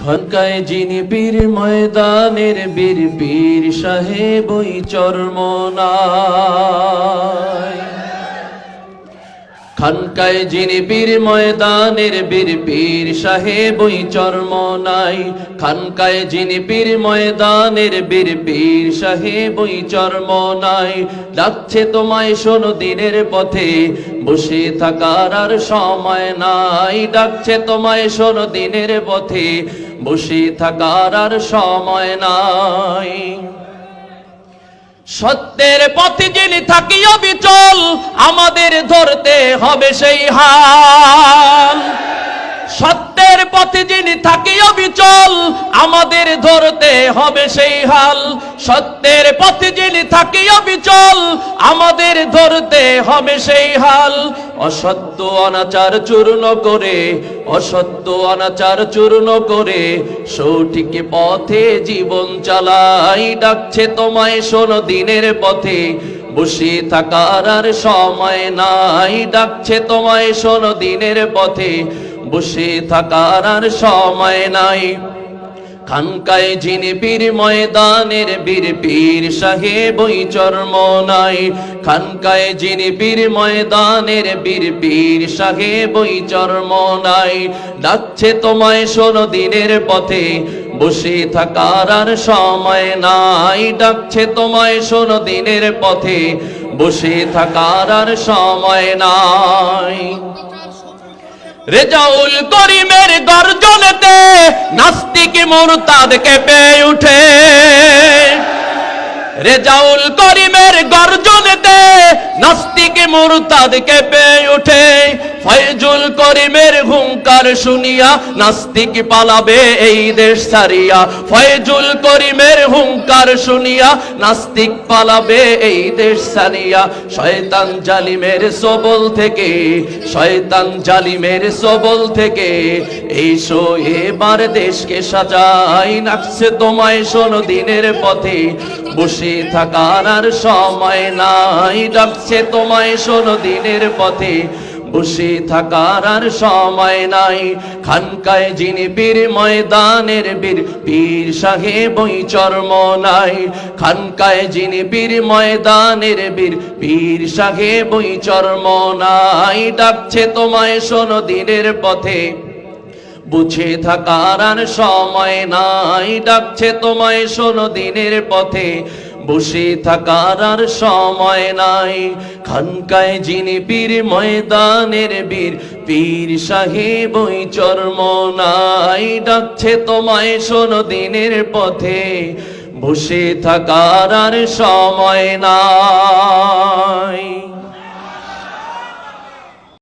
খনকায় যিনি পীর ময়দানের বীর পীর সাহেব ওই চরমনায়। খানকায় যিনি পীর ময়দানের বীর পীর সাহেব ওই চরমনায়। খানকায় যিনি পীর ময়দানের বীর পীর সাহেব ওই চরমনায়। ডাকছে তোমায় শোনো দিনের পথে, বসে থাকার আর সময় নাই। ডাকছে তোমায় শোনো দিনের পথে, বসে থাকার আর সময় নাই। সত্যের পথে যিনি থাকি অবিচল, আমাদের ধরতে হবে সেই হাল। সত্যের পথে যিনি থাকি অবিচল, আমাদের ধরতে হবে সেই হাল। সত্যের পথে যিনি থাকি অবিচল, আমাদের ধরতে হবে সেই হাল। অসত্য অনাচার চূর্ণ করে, অসত্য অনাচার চূর্ণ করে সঠিক পথে জীবন চালাই। ডাকছে তোমায় শোনো দিনের পথে, বসে থাকার আর সময় নাই। ডাকছে তোমায় শোনো দিনের পথে, বসে থাকার আর সময় নাই। খানকায় যিনি পীর ময়দানের বীর পীর সাহেব ওই চরমনায়। খানকায় যিনি পীর ময়দানের বীর পীর সাহেব ওই চরমনায়। ডাকছে তোমায় শোনো দিনের পথে, বসে থাকার আর সময় নাই। ডাকছে তোমায় শোনো দিনের পথে, বসে থাকার আর সময় নাই। রেজাউল করিমের গর্জনেতে নাস্তিক মুরতাদ কেঁপে উঠে। রেজাউল করিমের গর্জনেতে নাস্তিক মুরতাদ কেঁপে উঠে। ফয়জুল করিমের হুঙ্কার শুনিয়া নাস্তিক পালাবে এই দেশ ছাড়িয়া। ফয়জুল করিমের হুঙ্কার শুনিয়া নাস্তিক পালাবে এই দেশ ছাড়িয়া। শয়তান জালিমের সবল থেকে, শয়তান জালিমের সবল থেকে এইসো এবার দেশকে সাজাই। নাকছে তোমায় শোনো দিনের পথে, বসে থাকার আর সময় নাই। ডাকছে তোমায় শোনো দিনের পথে, বসে থাকার আর সময় নাই। খানকায় যিনি পীর ময়দানের বীর পীর সাহেব ওই চরমনায়। খানকায় যিনি পীর ময়দানের বীর পীর সাহেব ওই চরমনায়। ডাকছে তোমায় শোনো দিনের পথে, বুঝে থাকার আর সময় নাই। ডাকছে তোমায় শোনো দিনের পথে, বসে থাকার আর সময় নাই। খানকায় যিনি পীর ময়দানের বীর পীর সাহেব ওই চরমনায়। ডাকছে তোমায় শোনো দিনের পথে, বসে থাকার আর সময় নাই।